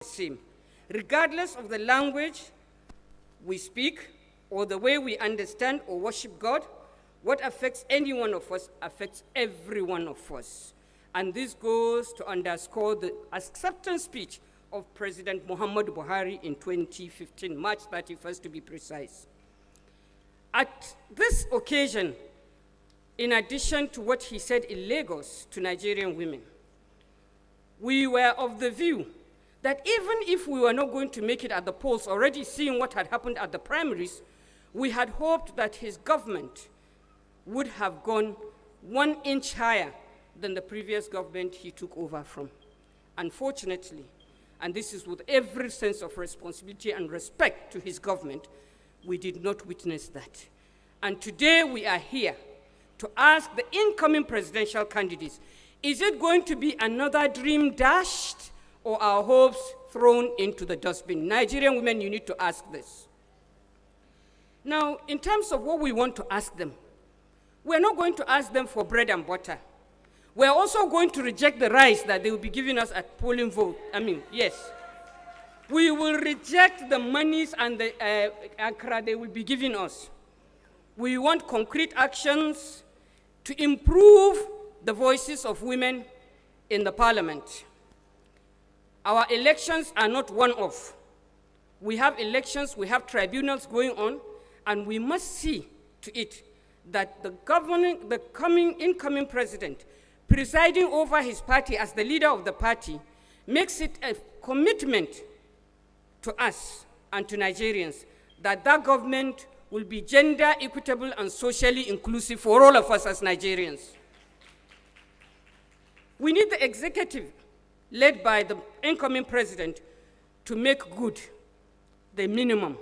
same, regardless of the language we speak or the way we understand or worship God. What affects any one of us affects every one of us. And this goes to underscore the acceptance speech of President Muhammadu Buhari in 2015, March 31st to be precise. At this occasion, in addition to what he said in Lagos to Nigerian women, we were of the view that even if we were not going to make it at the polls, already seeing what had happened at the primaries, we had hoped that his government would have gone 1 inch higher than the previous government he took over from. Unfortunately, and this is with every sense of responsibility and respect to his government, we did not witness that. And today we are here to ask the incoming presidential candidates, is it going to be another dream dashed or our hopes thrown into the dustbin? Nigerian women, you need to ask this. Now, in terms of what we want to ask them, we're not going to ask them for bread and butter. We're also going to reject the rice that they will be giving us at polling vote. Yes. We will reject the monies and the akra they will be giving us. We want concrete actions to improve the voices of women in the parliament. Our elections are not one-off. We have elections, we have tribunals going on, and we must see to it that the incoming president, presiding over his party as the leader of the party, makes it a commitment to us and to Nigerians that that government will be gender equitable and socially inclusive for all of us as Nigerians. We need the executive, led by the incoming president, to make good the minimum,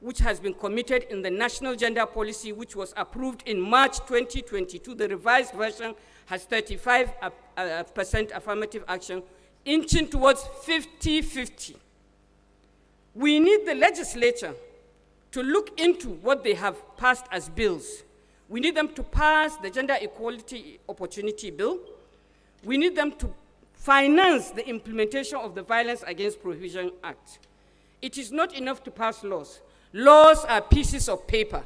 which has been committed in the National Gender Policy, which was approved in March 2022. The revised version has 35% affirmative action, inching towards 50-50. We need the legislature to look into what they have passed as bills. We need them to pass the Gender Equality Opportunity Bill. We need them to finance the implementation of the Violence Against Prohibition Act. It is not enough to pass laws. Laws are pieces of paper.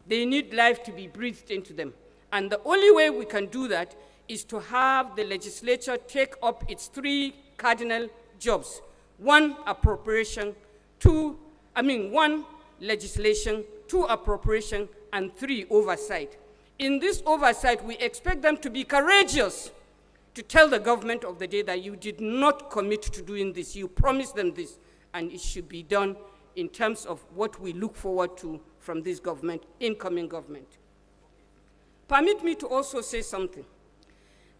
They need life to be breathed into them. And the only way we can do that is to have the legislature take up its 3 cardinal jobs. 1, appropriation, 1, legislation, 2, appropriation, and 3, oversight. In this oversight, we expect them to be courageous to tell the government of the day that you did not commit to doing this. You promised them this, and it should be done in terms of what we look forward to from this government, incoming government. Permit me to also say something,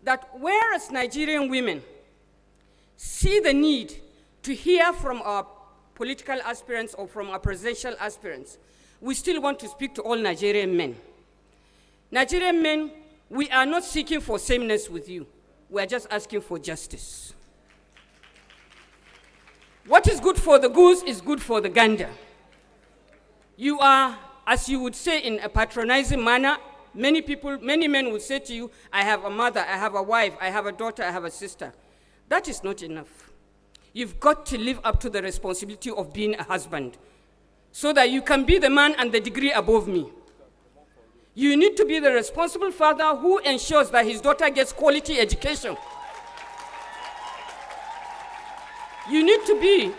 that whereas Nigerian women see the need to hear from our political aspirants or from our presidential aspirants, we still want to speak to all Nigerian men. Nigerian men, we are not seeking for sameness with you. We are just asking for justice. What is good for the goose is good for the gander. You are, as you would say in a patronizing manner, many men would say to you, I have a mother, I have a wife, I have a daughter, I have a sister. That is not enough. You've got to live up to the responsibility of being a husband so that you can be the man and the degree above me. You need to be the responsible father who ensures that his daughter gets quality education. You need to be,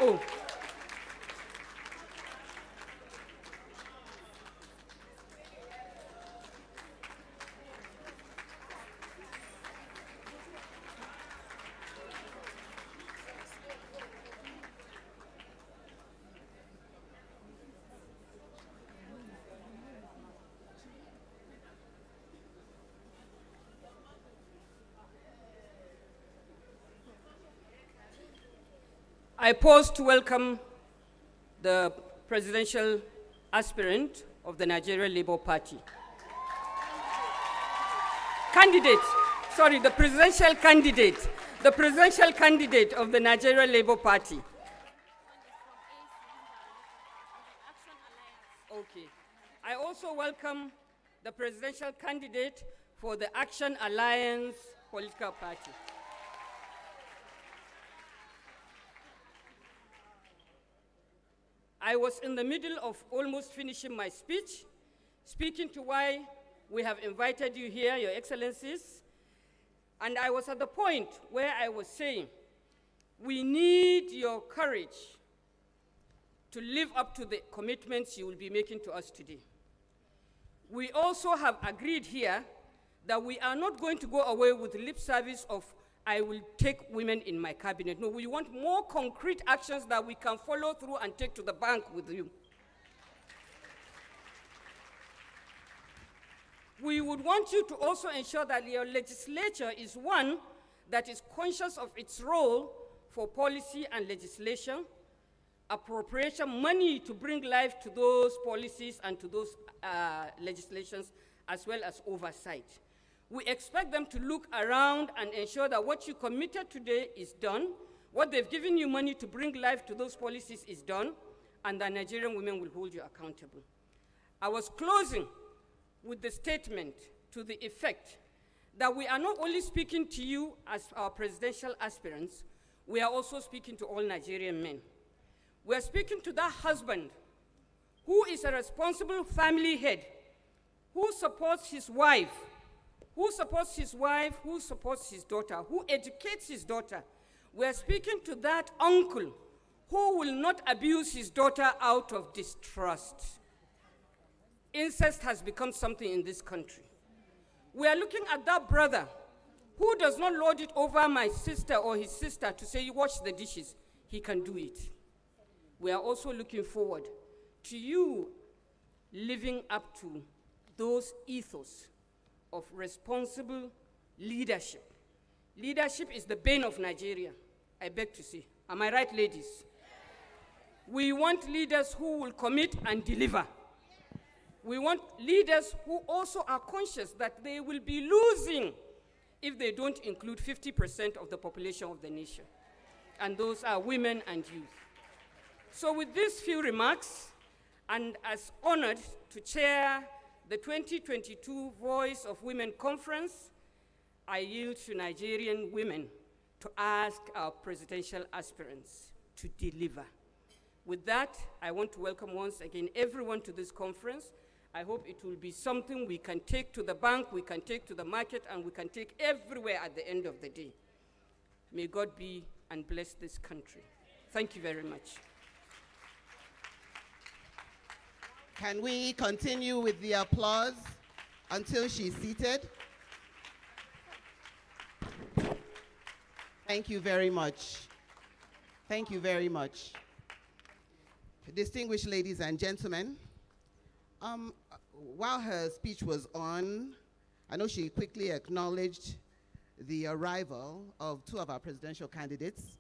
I pause to welcome the presidential aspirant of the Nigerian Labour Party. The presidential candidate of the Nigerian Labour Party. Okay. I also welcome the presidential candidate for the Action Alliance political party. I was in the middle of almost finishing my speech, speaking to why we have invited you here, Your Excellencies, and I was at the point where I was saying, we need your courage to live up to the commitments you will be making to us today. We also have agreed here that we are not going to go away with lip service of, I will take women in my cabinet. No, we want more concrete actions that we can follow through and take to the bank with you. We would want you to also ensure that your legislature is one that is conscious of its role for policy and legislation, appropriation money to bring life to those policies and to those legislations, as well as oversight. We expect them to look around and ensure that what you committed today is done, what they've given you money to bring life to those policies is done, and that Nigerian women will hold you accountable. I was closing with the statement to the effect that we are not only speaking to you as our presidential aspirants, we are also speaking to all Nigerian men. We are speaking to that husband who is a responsible family head, who supports his wife, who supports his daughter, who educates his daughter. We are speaking to that uncle who will not abuse his daughter out of distrust. Incest has become something in this country. We are looking at that brother who does not lord it over my sister or his sister to say, you wash the dishes. He can do it. We are also looking forward to you living up to those ethos of responsible leadership. Leadership is the bane of Nigeria, I beg to say. Am I right, ladies? We want leaders who will commit and deliver. We want leaders who also are conscious that they will be losing if they don't include 50% of the population of the nation. And those are women and youth. So with these few remarks, and as honored to chair the 2022 Voice of Women Conference, I yield to Nigerian women to ask our presidential aspirants to deliver. With that, I want to welcome once again everyone to this conference. I hope it will be something we can take to the bank, we can take to the market, and we can take everywhere at the end of the day. May God be and bless this country. Thank you very much. Can we continue with the applause until she's seated? Thank you very much. Thank you very much. Distinguished ladies and gentlemen, while her speech was on, I know she quickly acknowledged the arrival of two of our presidential candidates,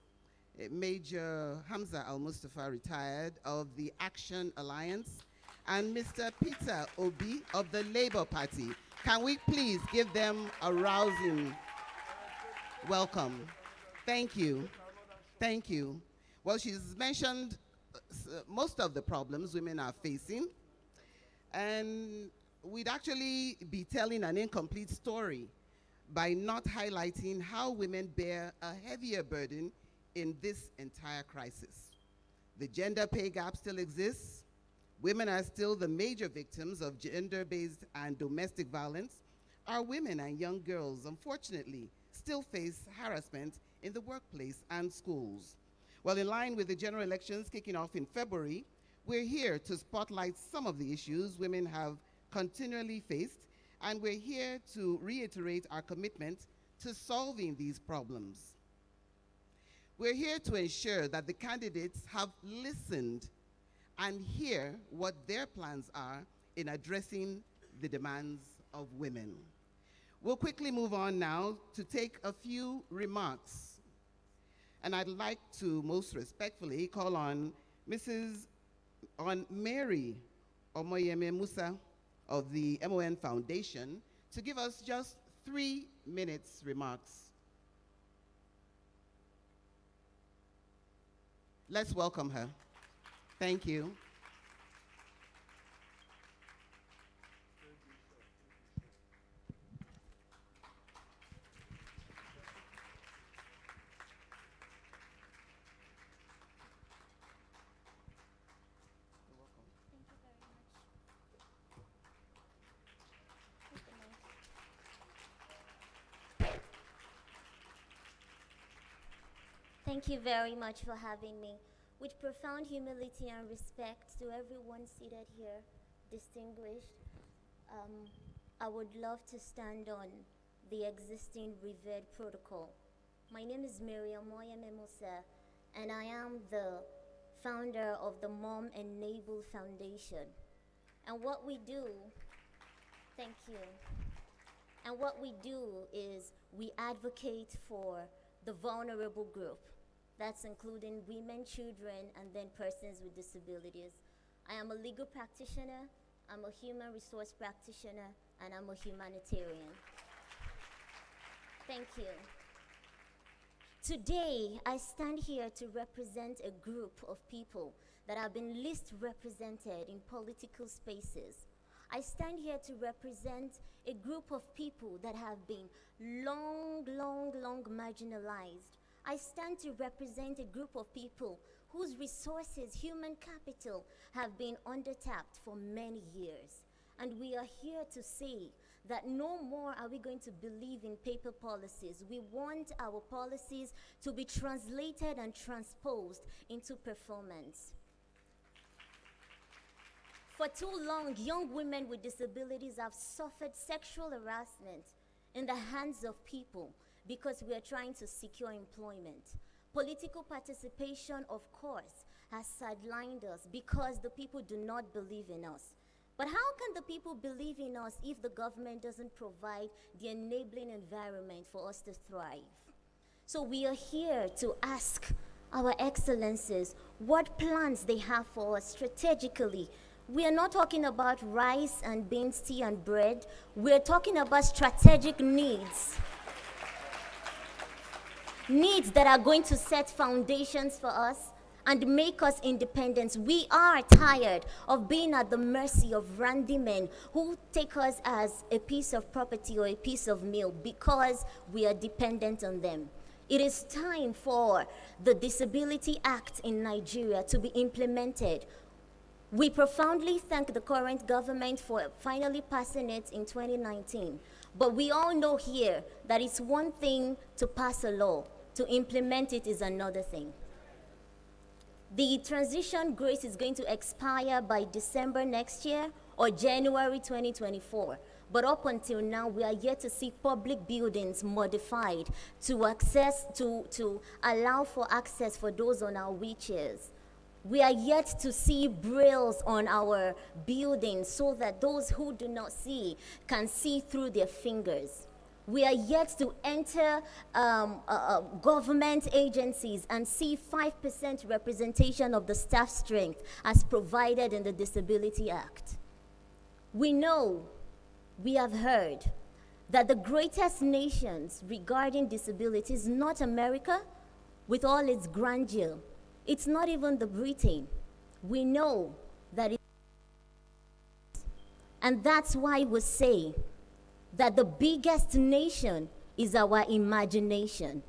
Major Hamza Al-Mustafa, retired, of the Action Alliance, and Mr. Peter Obi of the Labour Party. Can we please give them a rousing welcome? Thank you. Thank you. Well, she's mentioned most of the problems women are facing, and we'd actually be telling an incomplete story by not highlighting how women bear a heavier burden in this entire crisis. The gender pay gap still exists. Women are still the major victims of gender-based and domestic violence. Our women and young girls, unfortunately, still face harassment in the workplace and schools. Well, in line with the general elections kicking off in February, we're here to spotlight some of the issues women have continually faced, and we're here to reiterate our commitment to solving these problems. We're here to ensure that the candidates have listened and hear what their plans are in addressing the demands of women. We'll quickly move on now to take a few remarks. And I'd like to most respectfully call on Mary Omoyeme Musa of the MON Foundation to give us just 3 minutes remarks. Let's welcome her. Thank you. Thank you very much for having me. With profound humility and respect to everyone seated here, distinguished, I would love to stand on the existing revered protocol. My name is Miriam Moya-Memosa, and I am the founder of the Mom Enable Foundation. And what we do, thank you. And what we do is we advocate for the vulnerable group. That's including women, children, and then persons with disabilities. I am a legal practitioner, I'm a human resource practitioner, and I'm a humanitarian. Thank you. Today, I stand here to represent a group of people that have been least represented in political spaces. I stand here to represent a group of people that have been long marginalized. I stand to represent a group of people whose resources, human capital, have been undertapped for many years. And we are here to say that no more are we going to believe in paper policies. We want our policies to be translated and transposed into performance. For too long, young women with disabilities have suffered sexual harassment in the hands of people because we are trying to secure employment. Political participation, of course, has sidelined us because the people do not believe in us. But how can the people believe in us if the government doesn't provide the enabling environment for us to thrive? So we are here to ask our excellencies what plans they have for us strategically. We are not talking about rice and beans, tea and bread. We are talking about strategic needs. Needs that are going to set foundations for us and make us independent. We are tired of being at the mercy of randy men who take us as a piece of property or a piece of meal because we are dependent on them. It is time for the Disability Act in Nigeria to be implemented. We profoundly thank the current government for finally passing it in 2019. But we all know here that it's one thing to pass a law, to implement it is another thing. The transition grace is going to expire by December next year or January 2024. But up until now, we are yet to see public buildings modified to allow for access for those on our wheelchairs. We are yet to see brailles on our buildings so that those who do not see can see through their fingers. We are yet to enter government agencies and see 5% representation of the staff strength as provided in the Disability Act. We know, we have heard, that the greatest nations regarding disability is not America with all its grandeur. It's not even the Britain. We know that and that's why we say that the biggest nation is our imagination.